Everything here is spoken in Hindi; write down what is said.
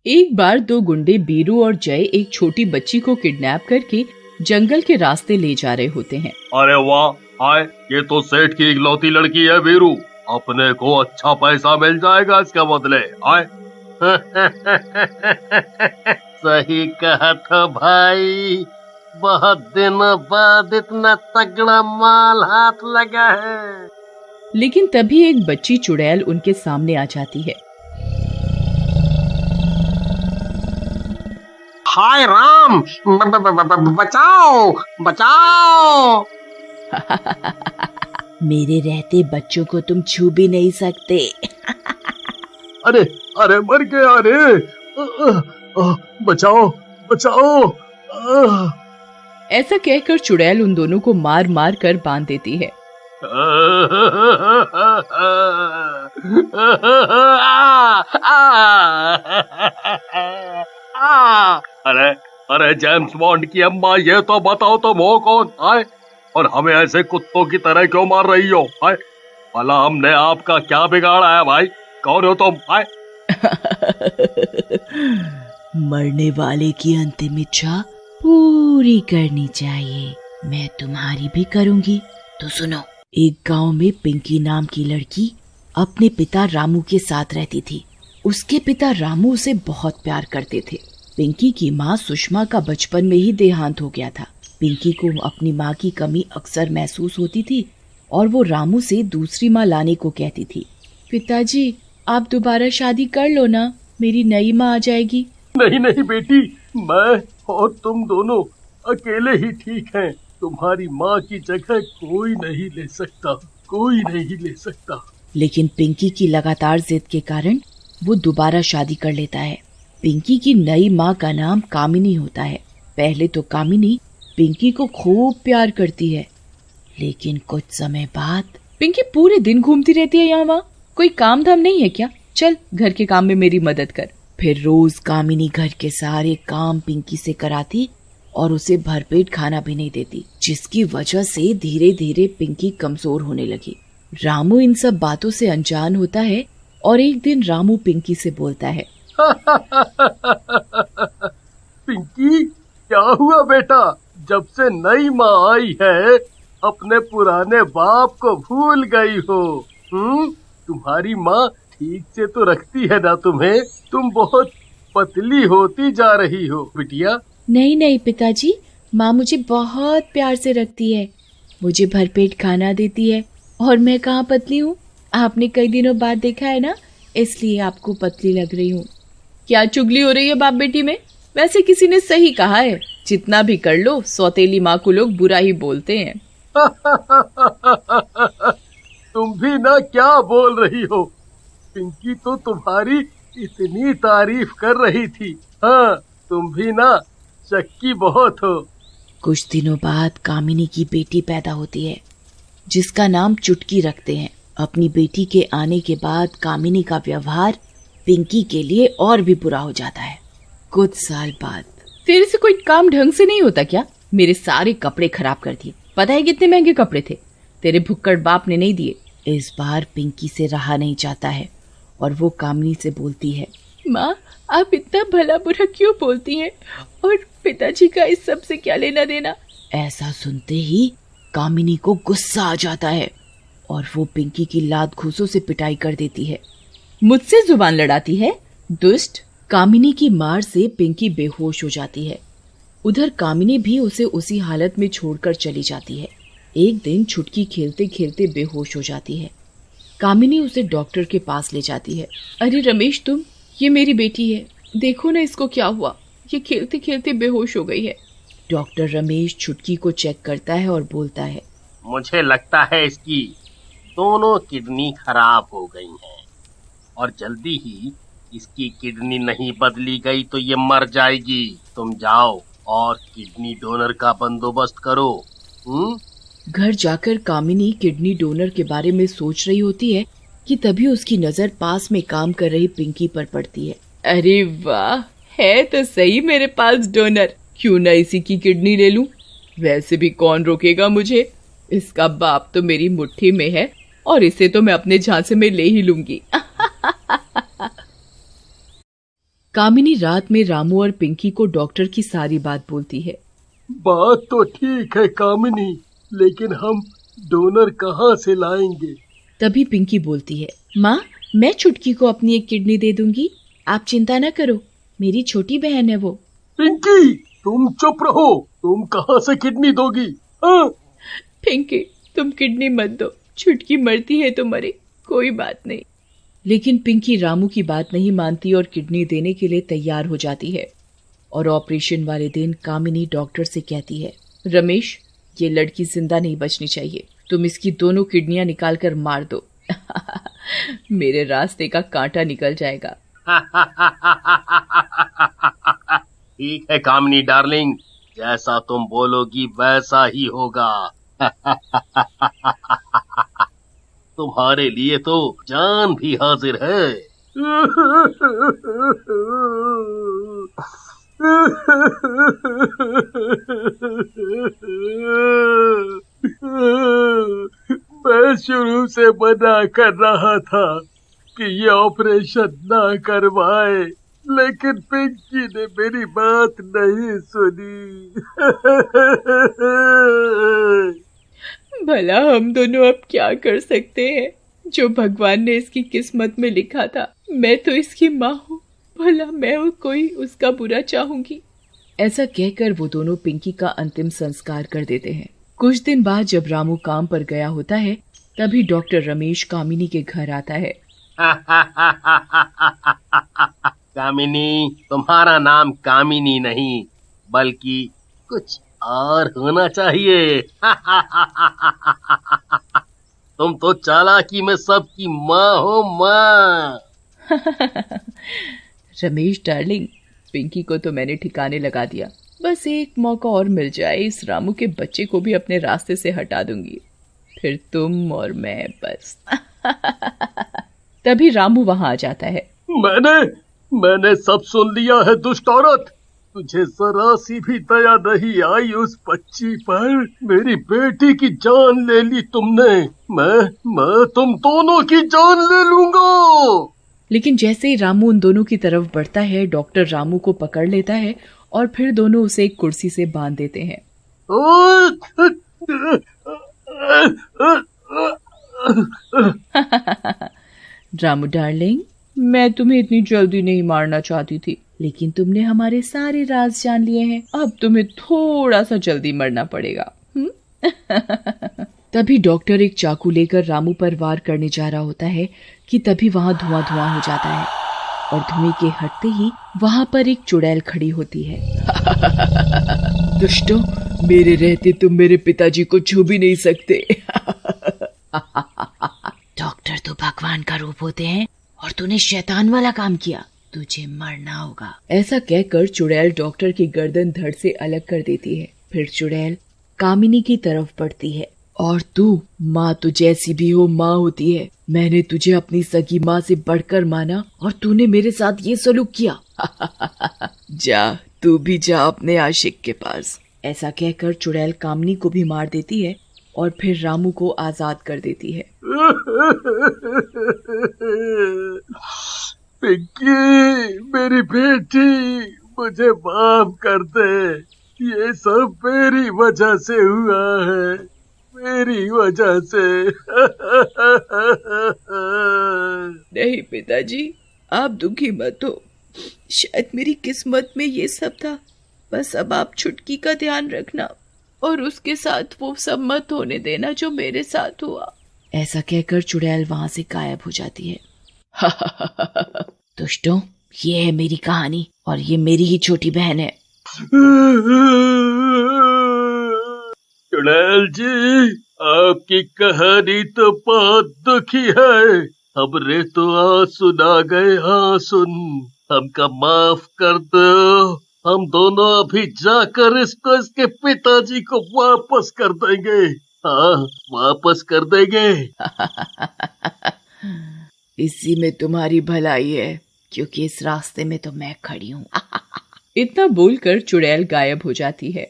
एक बार दो गुंडे बीरू और जय एक छोटी बच्ची को किडनैप करके जंगल के रास्ते ले जा रहे होते हैं। अरे वाह, हाय, ये तो सेठ की इकलौती लड़की है बीरू। अपने को अच्छा पैसा मिल जाएगा इसके बदले। हाय सही कहा था भाई, बहुत दिनों बाद इतना तगड़ा माल हाथ लगा है। लेकिन तभी एक बच्ची चुड़ैल उनके सामने आ जाती है। हाय राम, बचाओ बचाओ। मेरे रहते बच्चों को तुम छू भी नहीं सकते। अरे अरे मर गया रे, बचाओ बचाओ। ऐसा कहकर चुड़ैल उन दोनों को मार मार कर बांध देती है। अरे अरे जेम्स बॉन्ड की अम्मा, ये तो बताओ तुम हो कौन? आए और हमें ऐसे कुत्तों की तरह क्यों मार रही हो? आए भला हमने आपका क्या बिगाड़ा है भाई? कौन हो तुम? आए मरने वाले की अंतिम इच्छा पूरी करनी चाहिए, मैं तुम्हारी भी करूंगी। तो सुनो, एक गांव में पिंकी नाम की लड़की अपने पिता रामू के साथ रहती थी। उसके पिता रामू उसे बहुत प्यार करते थे। पिंकी की माँ सुषमा का बचपन में ही देहांत हो गया था। पिंकी को अपनी माँ की कमी अक्सर महसूस होती थी और वो रामू से दूसरी माँ लाने को कहती थी। पिताजी, आप दोबारा शादी कर लो ना, मेरी नई माँ आ जाएगी। नहीं नहीं बेटी, मैं और तुम दोनों अकेले ही ठीक हैं। तुम्हारी माँ की जगह कोई नहीं ले सकता, कोई नहीं ले सकता। लेकिन पिंकी की लगातार जिद के कारण वो दोबारा शादी कर लेता है। पिंकी की नई माँ का नाम कामिनी होता है। पहले तो कामिनी पिंकी को खूब प्यार करती है, लेकिन कुछ समय बाद पिंकी पूरे दिन घूमती रहती है यहाँ वहाँ। कोई काम धाम नहीं है क्या? चल घर के काम में मेरी मदद कर। फिर रोज कामिनी घर के सारे काम पिंकी से कराती और उसे भरपेट खाना भी नहीं देती, जिसकी वजह से धीरे धीरे पिंकी कमजोर होने लगी। रामू इन सब बातों से अनजान होता है और एक दिन रामू पिंकी से बोलता है, पिंकी, क्या हुआ बेटा? जब से नई माँ आई है अपने पुराने बाप को भूल गई हो? तुम्हारी माँ ठीक से तो रखती है ना तुम्हें? तुम बहुत पतली होती जा रही हो बिटिया। नहीं नहीं पिताजी, माँ मुझे बहुत प्यार से रखती है, मुझे भरपेट खाना देती है और मैं कहाँ पतली हूँ? आपने कई दिनों बाद देखा है ना, इसलिए आपको पतली लग रही हूँ। क्या चुगली हो रही है बाप बेटी में? वैसे किसी ने सही कहा है, जितना भी कर लो सौतेली माँ को लोग बुरा ही बोलते हैं। तुम भी ना क्या बोल रही हो? पिंकी तो तुम्हारी इतनी तारीफ कर रही थी। हाँ, तुम भी ना शक्की बहुत हो। कुछ दिनों बाद कामिनी की बेटी पैदा होती है, जिसका नाम चुटकी रखते हैं। अपनी बेटी के आने के बाद कामिनी का व्यवहार पिंकी के लिए और भी बुरा हो जाता है। कुछ साल बाद, तेरे से कोई काम ढंग से नहीं होता क्या? मेरे सारे कपड़े खराब कर दिए। पता है कितने महंगे कपड़े थे? तेरे भुक्कड़ बाप ने नहीं दिए। इस बार पिंकी से रहा नहीं जाता है और वो कामिनी से बोलती है, माँ आप इतना भला बुरा क्यों बोलती हैं? और पिताजी का इस सब से क्या लेना देना? ऐसा सुनते ही कामिनी को गुस्सा आ जाता है और वो पिंकी की लात घूंसों से पिटाई कर देती है। मुझसे जुबान लड़ाती है, दुष्ट। कामिनी की मार से पिंकी बेहोश हो जाती है। उधर कामिनी भी उसे उसी हालत में छोड़कर चली जाती है। एक दिन छुटकी खेलते खेलते बेहोश हो जाती है। कामिनी उसे डॉक्टर के पास ले जाती है। अरे रमेश, तुम, ये मेरी बेटी है, देखो ना इसको क्या हुआ, ये खेलते खेलते बेहोश हो गई है। डॉक्टर रमेश छुटकी को चेक करता है और बोलता है, मुझे लगता है इसकी दोनों किडनी खराब हो गई हैं और जल्दी ही इसकी किडनी नहीं बदली गई तो ये मर जाएगी। तुम जाओ और किडनी डोनर का बंदोबस्त करो। घर जाकर कामिनी किडनी डोनर के बारे में सोच रही होती है कि तभी उसकी नजर पास में काम कर रही पिंकी पर पड़ती है। अरे वाह, है तो सही मेरे पास डोनर, क्यों ना इसी की किडनी ले लूं? वैसे भी कौन रोकेगा मुझे? इसका बाप तो मेरी मुट्ठी में है और इसे तो मैं अपने झांसे में ले ही लूंगी। कामिनी रात में रामू और पिंकी को डॉक्टर की सारी बात बोलती है। बात तो ठीक है कामिनी, लेकिन हम डोनर कहाँ से लाएंगे? तभी पिंकी बोलती है, माँ मैं चुटकी को अपनी एक किडनी दे दूंगी, आप चिंता न करो, मेरी छोटी बहन है वो। पिंकी तुम चुप रहो, तुम कहाँ से किडनी दोगी? हाँ? पिंकी तुम किडनी मत दो, चुटकी मरती है तो मरे, कोई बात नहीं। लेकिन पिंकी रामू की बात नहीं मानती और किडनी देने के लिए तैयार हो जाती है। और ऑपरेशन वाले दिन कामिनी डॉक्टर से कहती है, रमेश ये लड़की जिंदा नहीं बचनी चाहिए, तुम इसकी दोनों किडनियां निकाल कर मार दो। मेरे रास्ते का कांटा निकल जाएगा। ठीक है कामिनी डार्लिंग, जैसा तुम बोलोगी वैसा ही होगा। तुम्हारे लिए तो जान भी हाजिर है। मैं शुरू से मना कर रहा था कि ये ऑपरेशन ना करवाए, लेकिन पिंकी ने मेरी बात नहीं सुनी। भला हम दोनों अब क्या कर सकते हैं, जो भगवान ने इसकी किस्मत में लिखा था। मैं तो इसकी माँ हूँ, भला मैं कोई उसका बुरा चाहूंगी। ऐसा कहकर वो दोनों पिंकी का अंतिम संस्कार कर देते हैं। कुछ दिन बाद जब रामू काम पर गया होता है, तभी डॉक्टर रमेश कामिनी के घर आता है। कामिनी, तुम्हारा नाम कामिनी नहीं बल्कि कुछ और होना चाहिए। तुम तो चालाकी में सबकी माँ हो माँ। रमेश डार्लिंग, पिंकी को तो मैंने ठिकाने लगा दिया, बस एक मौका और मिल जाए, इस रामू के बच्चे को भी अपने रास्ते से हटा दूंगी, फिर तुम और मैं बस। तभी रामू वहां आ जाता है। मैंने सब सुन लिया है दुष्ट औरत, तुझे जरा सी भी दया नहीं आई उस बच्ची पर। मेरी बेटी की जान ले ली तुमने, मैं तुम दोनों की जान ले लूंगा। लेकिन जैसे ही रामू उन दोनों की तरफ बढ़ता है, डॉक्टर रामू को पकड़ लेता है और फिर दोनों उसे एक कुर्सी से बांध देते हैं। रामू डार्लिंग, मैं तुम्हें इतनी जल्दी नहीं मारना चाहती थी, लेकिन तुमने हमारे सारे राज जान लिए हैं, अब तुम्हें थोड़ा सा जल्दी मरना पड़ेगा। तभी डॉक्टर एक चाकू लेकर रामू पर वार करने जा रहा होता है कि तभी वहां धुआं धुआं हो जाता है और धुएं के हटते ही वहां पर एक चुड़ैल खड़ी होती है। दुष्टों, मेरे रहते तुम मेरे पिताजी को छू भी नहीं सकते। डॉक्टर तो भगवान का रूप होते हैं और तूने शैतान वाला काम किया, तुझे मरना होगा। ऐसा कहकर चुड़ैल डॉक्टर की गर्दन धड़ से अलग कर देती है। फिर चुड़ैल कामिनी की तरफ बढ़ती है। और तू माँ तो जैसी भी हो माँ होती है, मैंने तुझे अपनी सगी माँ से बढ़कर माना और तूने मेरे साथ ये सलूक किया। जा तू भी जा अपने आशिक के पास। ऐसा कहकर चुड़ैल कामिनी को भी मार देती है और फिर रामू को आजाद कर देती है। पिंकी मेरी बेटी, मुझे माफ कर दे, ये सब मेरी वजह से हुआ है, मेरी वजह से। नहीं पिताजी, आप दुखी मत हो, शायद मेरी किस्मत में ये सब था, बस अब आप छुटकी का ध्यान रखना और उसके साथ वो सब मत होने देना जो मेरे साथ हुआ। ऐसा कहकर चुड़ैल वहां से गायब हो जाती है। दोस्तों, ये है मेरी कहानी और ये मेरी ही छोटी बहन है। चुड़ैल जी, आपकी कहानी तो बहुत दुखी है, हमरे तो आंसू आ गए आंसू, हमका माफ कर दो, हम दोनों अभी जाकर इसको इसके पिताजी को वापस कर देंगे। हाँ, वापस कर देंगे। इसी में तुम्हारी भलाई है, क्योंकि इस रास्ते में तो मैं खड़ी हूँ। इतना बोलकर चुड़ैल गायब हो जाती है।